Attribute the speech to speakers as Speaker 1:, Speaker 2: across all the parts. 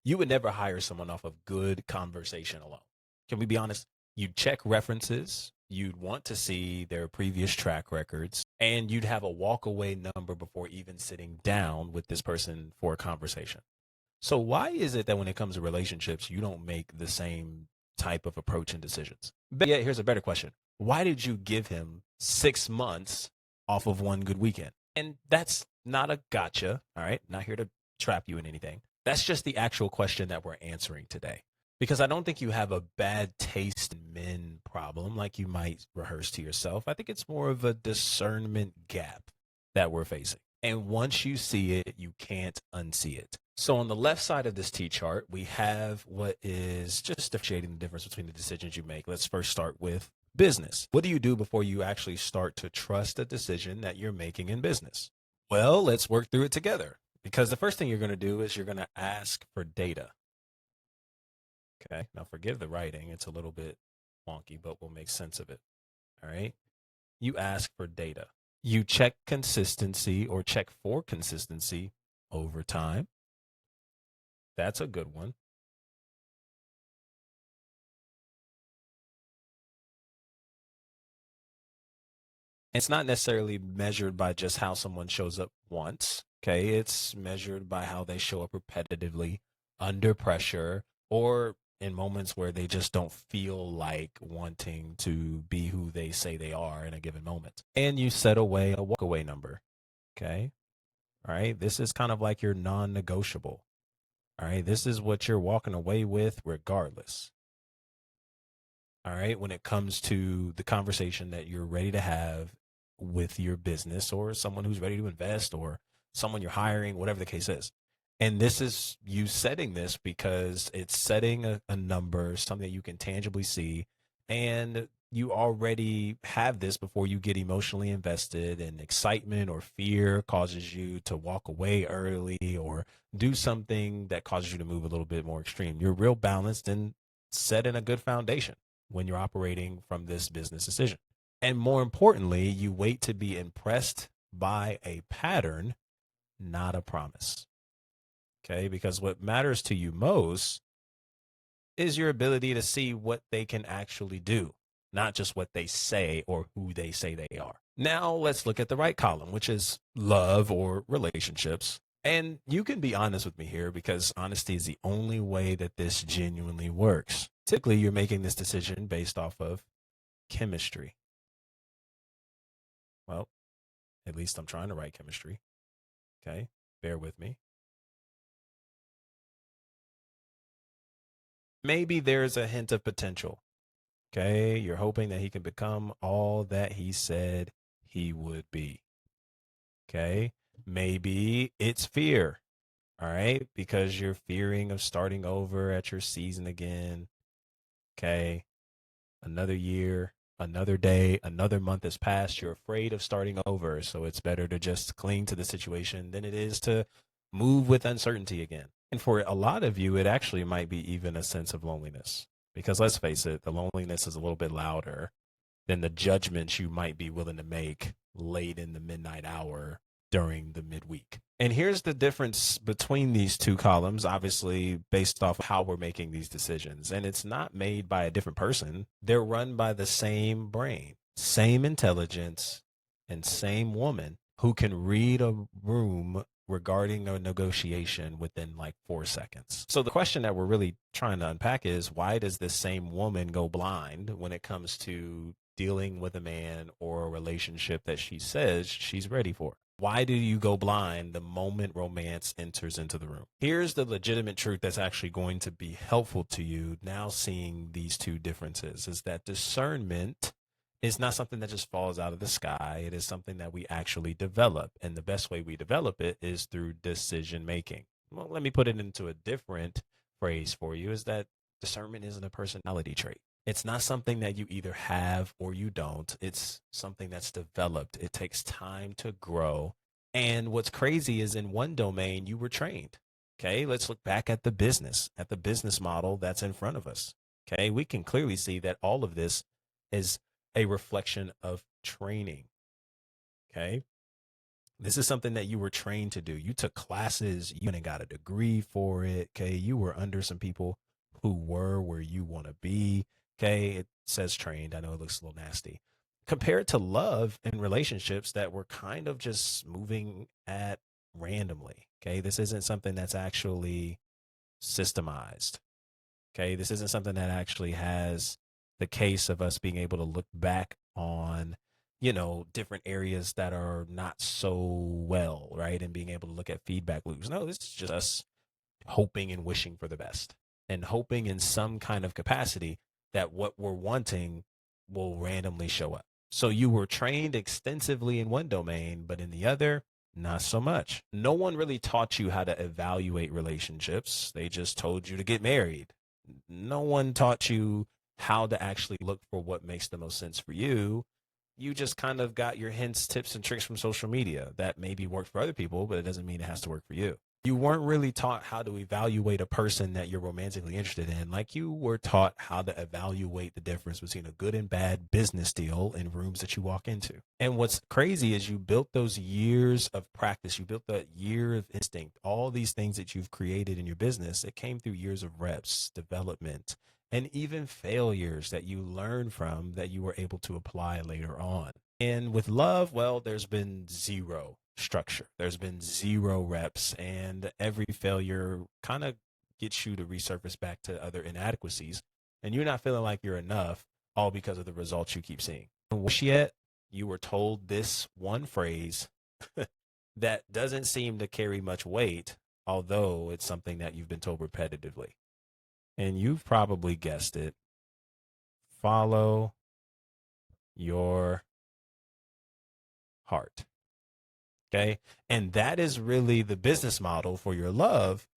Speaker 1: You would never hire someone off of good conversation alone. Can we be honest? You'd check references, you'd want to see their previous track records, and you'd have a walkaway number before even sitting down with this person for a conversation. So why is it that when it comes to relationships, you don't make the same type of approach and decisions? But yeah, here's a better question. Why did you give him 6 months off of one good weekend? And that's not a gotcha. All right. Not here to trap you in anything. That's just the actual question that we're answering today. Because I don't think you have a bad taste in men problem like you might rehearse to yourself. I think it's more of a discernment gap that we're facing. And once you see it, you can't unsee it. So on the left side of this T chart, we have what is just differentiating the difference between the decisions you make. Let's first start with business. What do you do before you actually start to trust a decision that you're making in business? Well, let's work through it together, because the first thing you're going to do is you're going to ask for data. Okay. Now forgive the writing. It's a little bit wonky, but we'll make sense of it. All right. You ask for data. You check consistency or check for consistency over time. That's a good one. It's not necessarily measured by just how someone shows up once. Okay. It's measured by how they show up repetitively under pressure or in moments where they just don't feel like wanting to be who they say they are in a given moment. And you set away a walkaway number. Okay. All right. This is kind of like your non negotiable. All right. This is what you're walking away with regardless. All right. When it comes to the conversation that you're ready to have with your business or someone who's ready to invest or someone you're hiring, whatever the case is. And this is you setting this because it's setting a number, something that you can tangibly see. And you already have this before you get emotionally invested, and excitement or fear causes you to walk away early or do something that causes you to move a little bit more extreme. You're real balanced and set in a good foundation when you're operating from this business decision. And more importantly, you wait to be impressed by a pattern, not a promise. Okay. Because what matters to you most is your ability to see what they can actually do, not just what they say or who they say they are. Now let's look at the right column, which is love or relationships. And you can be honest with me here, because honesty is the only way that this genuinely works. Typically, you're making this decision based off of chemistry. Well, at least I'm trying to write chemistry. Okay. Bear with me. Maybe there's a hint of potential. Okay. You're hoping that he can become all that he said he would be. Okay. Maybe it's fear. All right. Because you're fearing of starting over at your season again. Okay. Another year, another day, another month has passed. You're afraid of starting over. So it's better to just cling to the situation than it is to move with uncertainty again. And for a lot of you, it actually might be even a sense of loneliness. Because let's face it, the loneliness is a little bit louder than the judgments you might be willing to make late in the midnight hour during the midweek. And here's the difference between these two columns, obviously, based off how we're making these decisions. And it's not made by a different person, they're run by the same brain, same intelligence, and same woman who can read a room regarding a negotiation within like 4 seconds. So the question that we're really trying to unpack is, why does this same woman go blind when it comes to dealing with a man or a relationship that she says she's ready for? Why do you go blind the moment romance enters into the room? Here's the legitimate truth that's actually going to be helpful to you now seeing these two differences, is that discernment is not something that just falls out of the sky. It is something that we actually develop. And the best way we develop it is through decision making. Well, let me put it into a different phrase for you, is that discernment isn't a personality trait. It's not something that you either have or you don't. It's something that's developed. It takes time to grow. And what's crazy is in one domain, you were trained. Okay, let's look back at the business model that's in front of us. Okay, we can clearly see that all of this is a reflection of training. Okay. This is something that you were trained to do. You took classes, you went and got a degree for it. Okay. You were under some people who were where you want to be. Okay. It says trained. I know it looks a little nasty. Compared to love and relationships that were kind of just moving at randomly. Okay. This isn't something that's actually systemized. Okay. This isn't something that actually has the case of us being able to look back on, different areas that are not so well, right? And being able to look at feedback loops. No, this is just us hoping and wishing for the best and hoping in some kind of capacity that what we're wanting will randomly show up. So you were trained extensively in one domain, but in the other, not so much. No one really taught you how to evaluate relationships. They just told you to get married. No one taught you how to actually look for what makes the most sense for you. You just kind of got your hints, tips, and tricks from social media that maybe worked for other people, but it doesn't mean it has to work for you. You weren't really taught how to evaluate a person that you're romantically interested in, like you were taught how to evaluate the difference between a good and bad business deal in rooms that you walk into. And what's crazy is you built those years of practice, you built that year of instinct, all these things that you've created in your business. It came through years of reps, development, and even failures that you learned from that you were able to apply later on. And with love, well, there's been zero structure. There's been zero reps, and every failure kind of gets you to resurface back to other inadequacies. And you're not feeling like you're enough, all because of the results you keep seeing. And once yet, you were told this one phrase that doesn't seem to carry much weight, although it's something that you've been told repetitively. And you've probably guessed it. Follow your heart. Okay. And that is really the business model for your love.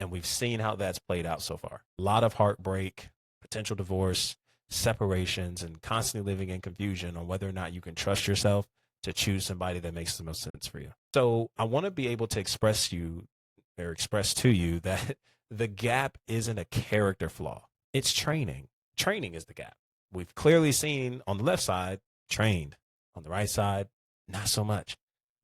Speaker 1: And we've seen how that's played out so far. A lot of heartbreak, potential divorce, separations, and constantly living in confusion on whether or not you can trust yourself to choose somebody that makes the most sense for you. So I want to be able to express to you that the gap isn't a character flaw. It's training. Training is the gap. We've clearly seen on the left side, trained. On the right side, not so much.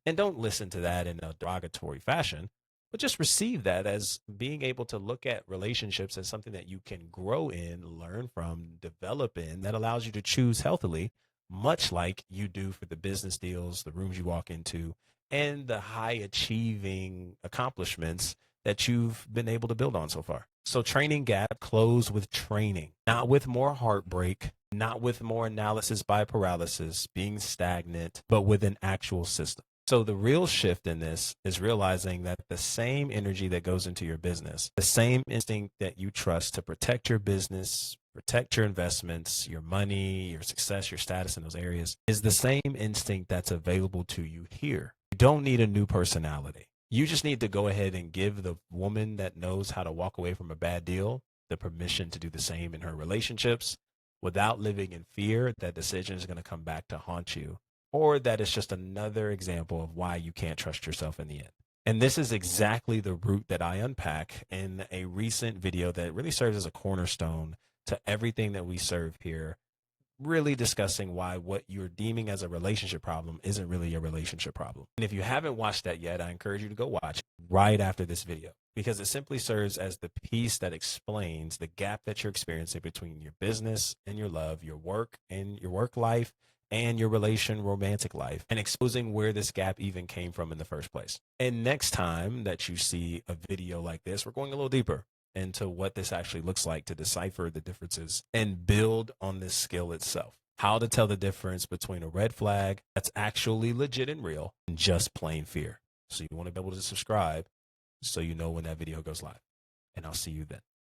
Speaker 1: And don't listen to that in a derogatory fashion, but just receive that as being able to look at relationships as something that you can grow in, learn from, develop in, that allows you to choose healthily, much like you do for the business deals, the rooms you walk into, and the high achieving accomplishments that you've been able to build on so far. So training gap, close with training, not with more heartbreak, not with more analysis by paralysis, being stagnant, but with an actual system. So the real shift in this is realizing that the same energy that goes into your business, the same instinct that you trust to protect your business, protect your investments, your money, your success, your status in those areas, is the same instinct that's available to you here. You don't need a new personality. You just need to go ahead and give the woman that knows how to walk away from a bad deal the permission to do the same in her relationships without living in fear that decision is going to come back to haunt you, or that it's just another example of why you can't trust yourself in the end. And this is exactly the root that I unpack in a recent video that really serves as a cornerstone to everything that we serve here, really discussing why what you're deeming as a relationship problem isn't really a relationship problem. And if you haven't watched that yet, I encourage you to go watch right after this video, because it simply serves as the piece that explains the gap that you're experiencing between your business and your love, your work and your work life, and your romantic life, and exposing where this gap even came from in the first place. And next time that you see a video like this, we're going a little deeper into what this actually looks like to decipher the differences and build on this skill itself. How to tell the difference between a red flag that's actually legit and real and just plain fear. So you want to be able to subscribe so you know when that video goes live. And I'll see you then.